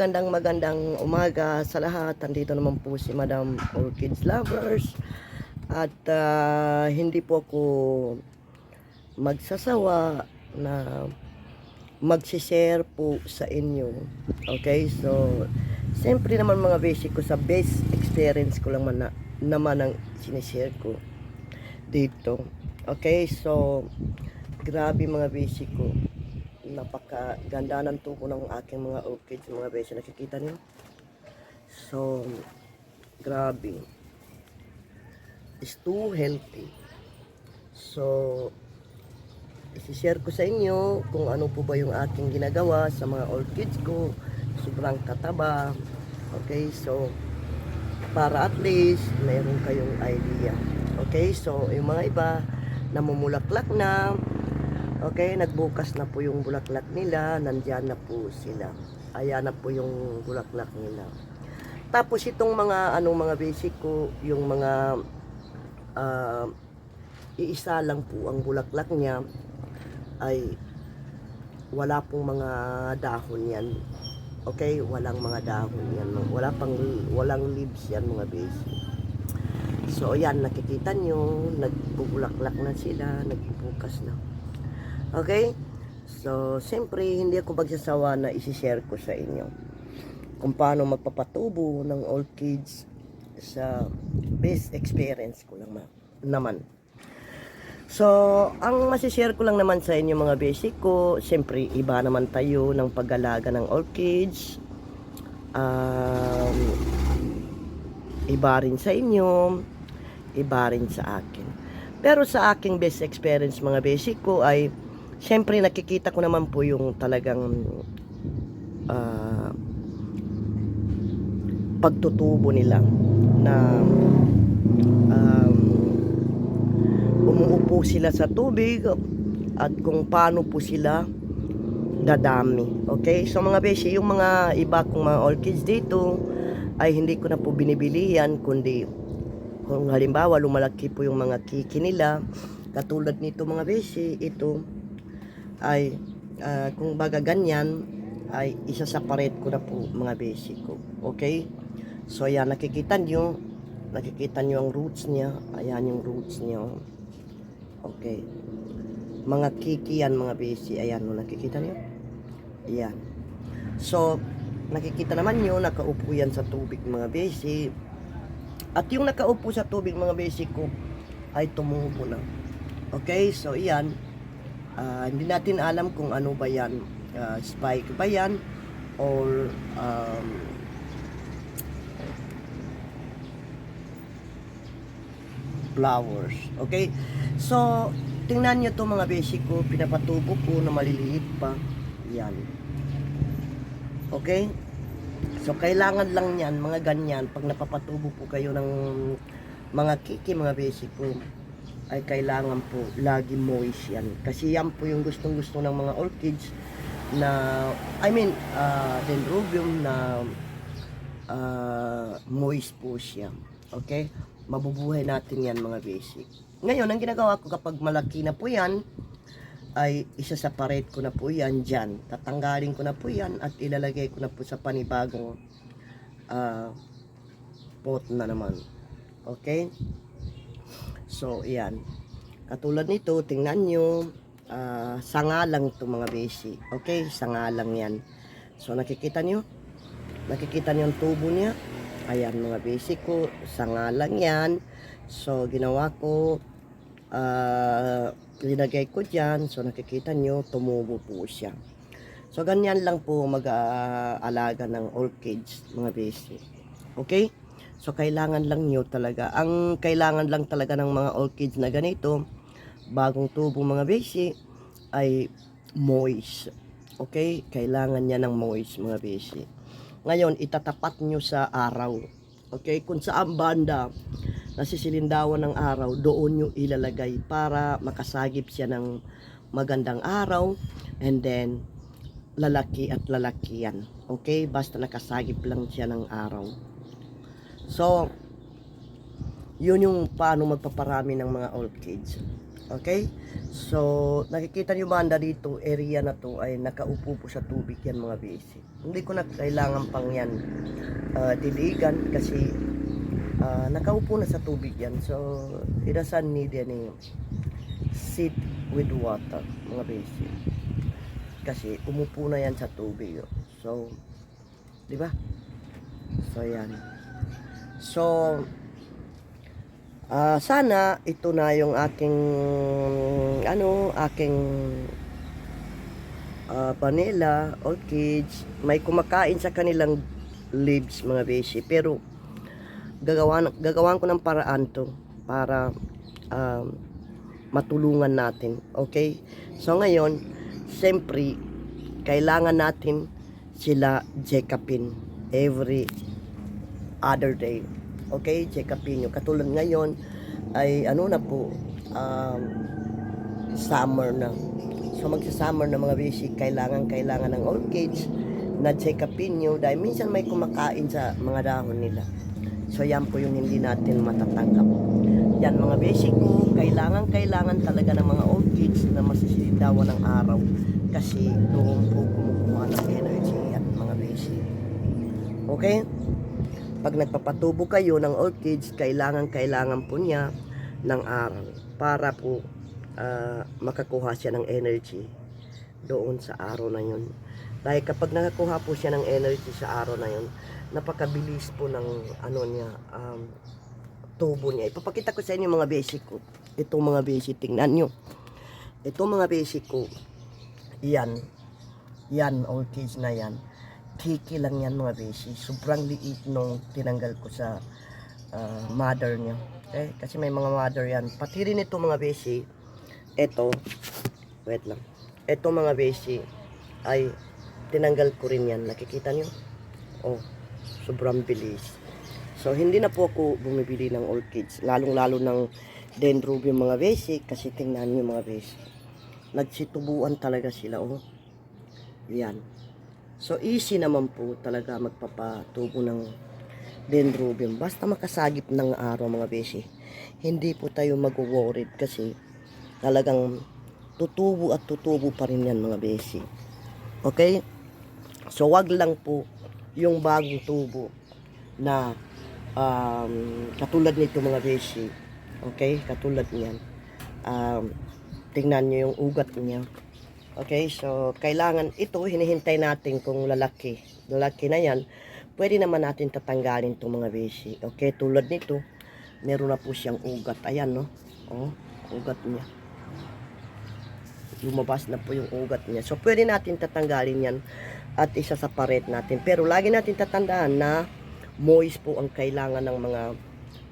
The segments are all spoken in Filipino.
magandang umaga sa lahat. Nandito naman po si Madam Orchids Lovers. At hindi po ako magsasawa na magsishare po sa inyo. Okay, so siyempre naman mga basic ko sa best experience ko lang naman ang sinishare ko dito. Okay, so grabe mga basic ko, napakaganda ng tuko ng aking mga orchids mga beses, nakikita niyo. So grabe, is too healthy. So isi-share ko sa inyo kung ano po ba yung aking ginagawa sa mga orchids ko. Sobrang tataba. Okay, so para at least mayroon kayong idea. Okay, so yung mga iba namumulaklak na. Okay, nagbukas na po yung bulaklak nila, nandyan na po sila. Ayan na po yung bulaklak nila. Tapos itong mga mga basic ko, yung mga iisa lang po ang bulaklak niya, ay wala pong mga dahon yan. Okay, walang mga dahon yan. Walang leaves yan mga basic. So ayan, nakikita nyo, nagbubulaklak na sila, nagbubukas na. Okay? So, siyempre, hindi ako magsasawa na isi-share ko sa inyo kung paano magpapatubo ng orchids sa best experience ko lang naman. So, ang masishare ko lang naman sa inyo mga basic ko, siyempre, iba naman tayo ng pag-alaga ng orchids. Iba rin sa inyo, iba rin sa akin. Pero sa aking best experience mga basic ko ay siyempre nakikita ko naman po yung talagang pagtutubo nila na umuupo sila sa tubig at kung paano po sila dadami. Okay, so mga beshi, yung mga iba kong mga orchids dito ay hindi ko na po binibili yan, kundi kung halimbawa lumalaki po yung mga kiki nila, katulad nito mga beshi, ito ay kung baga ganyan ay isa-separate ko na po mga basic ko. Okay, so ayan, nakikita nyo ang roots niya. Ayan yung roots niya. Okay, mga kiki yan mga basic. Ayan, nakikita nyo. Ayan, so nakikita naman nyo, nakaupo yan sa tubig mga basic. At yung nakaupo sa tubig mga basic ko ay tumubo na. Okay, so iyan, hindi natin alam kung ano ba yan, spike ba yan or flowers. Okay, so tingnan nyo to mga basic ko, pinapatubo ko na maliliit pa yan. Okay, so kailangan lang yan mga ganyan, pag napapatubo po kayo ng mga kiki mga basic ko, ay kailangan po lagi moist yan, kasi yan po yung gustong gusto ng mga orchids na dendrobium na moist po siya. Okay, mabubuhay natin yan mga basic. Ngayon ang ginagawa ko kapag malaki na po yan ay isa-separate ko na po yan dyan, tatanggalin ko na po yan at ilalagay ko na po sa panibagong pot na naman. Okay, so yan, katulad nito, tingnan nyo, sanga lang ito mga basic. Okay, sanga lang yan. So nakikita nyo ang tubo niya. Ayan mga basic ko, sanga lang yan. So ginawa ko, linagay ko dyan. So nakikita nyo, tumubo po siya. So ganyan lang po mag-aalaga ng orchids mga basic. Okay, so kailangan lang nyo talaga, ang kailangan lang talaga ng mga orchids na ganito, bagong tubo mga basic, ay moist. Okay, kailangan niya ng moist mga basic. Ngayon, itatapat nyo sa araw. Okay, kung saan banda nasisilindawan ng araw, doon nyo ilalagay para makasagip siya ng magandang araw, and then lalaki at lalaki yan. Okay, basta nakasagip lang siya ng araw. So yun yung paano magpaparami ng mga orchids. Okay? So, nakikita nyo banda dito, area na to ay nakaupo po sa tubig yan mga basic. Hindi ko na kailangan pang yan diligan kasi nakaupo na sa tubig yan. So, it doesn't need any sit with water mga basic. Kasi umupo na yan sa tubig. So, di ba? So, yan. So, sana ito na yung aking panela, orchids. May kumakain sa kanilang leaves mga beshi. Pero gagawan ko ng paraan to para matulungan natin. Okay? So ngayon, siyempre, kailangan natin sila check-upin every other day. Okay, check upin nyo. Katulad ngayon ay na po, summer na. So magsa-summer na mga basic, kailangan ng orchids na check upin nyo dahil minsan may kumakain sa mga dahon nila. So yan po yung hindi natin matatanggap. Yan mga basic ko, kailangan talaga ng mga orchids na masisilitawan ng araw kasi doon po kumukuha ng energy yan mga basic. Okay? Pag nagpapatubo kayo ng orchids, kailangan po niya ng araw para po makakuha siya ng energy doon sa araw na yun. Dahil kapag nakakuha po siya ng energy sa araw na yun, napakabilis po ng tubo niya. Ipapakita ko sa inyo mga basic ko. Itong mga basic, tingnan nyo. Itong mga basic ko, yan, orchids na yan. Kiki lang yan mga besi. Sobrang liit nung tinanggal ko sa mother niya. Okay? Kasi may mga mother yan. Pati rin ito mga besi. Ito. Wait lang. Ito mga besi ay tinanggal ko rin yan. Nakikita nyo? Oh. Sobrang bilis. So hindi na po ako bumibili ng orchids. Lalong-lalo ng dendrobium mga besi. Kasi tingnan nyo mga besi. Nagsitubuan talaga sila. Oh. Yan. So, easy naman po talaga magpapatubo ng dendrobium. Basta makasagip ng araw mga besi. Hindi po tayo mag-worried kasi talagang tutubo at tutubo pa rin yan mga besi. Okay? So, wag lang po yung bagong tubo na katulad nito mga besi. Okay? Katulad niyan. Tingnan nyo yung ugat niya. Okay, so kailangan ito, hinihintay natin kung lalaki na yan, pwede naman natin tatanggalin itong mga besi. Okay, tulad nito, meron na po siyang ugat. Ayan, no? Oh, ugat niya. Lumabas na po yung ugat niya. So, pwede natin tatanggalin yan at isasaparate natin. Pero, lagi natin tatandaan na moist po ang kailangan ng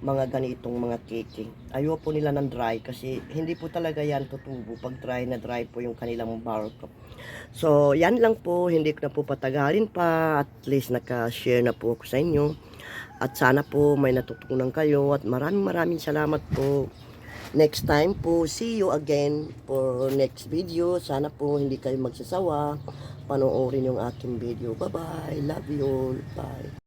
mga ganitong mga kiki. Ayaw po nila ng dry kasi hindi po talaga yan tutubo pag dry na dry po yung kanilang bark. So, yan lang po. Hindi ko na po patagalin pa. At least naka-share na po ako sa inyo. At sana po may natutunan kayo. At maraming salamat po. Next time po, see you again for next video. Sana po hindi kayo magsasawa. Panoorin yung aking video. Bye-bye. Love you all. Bye.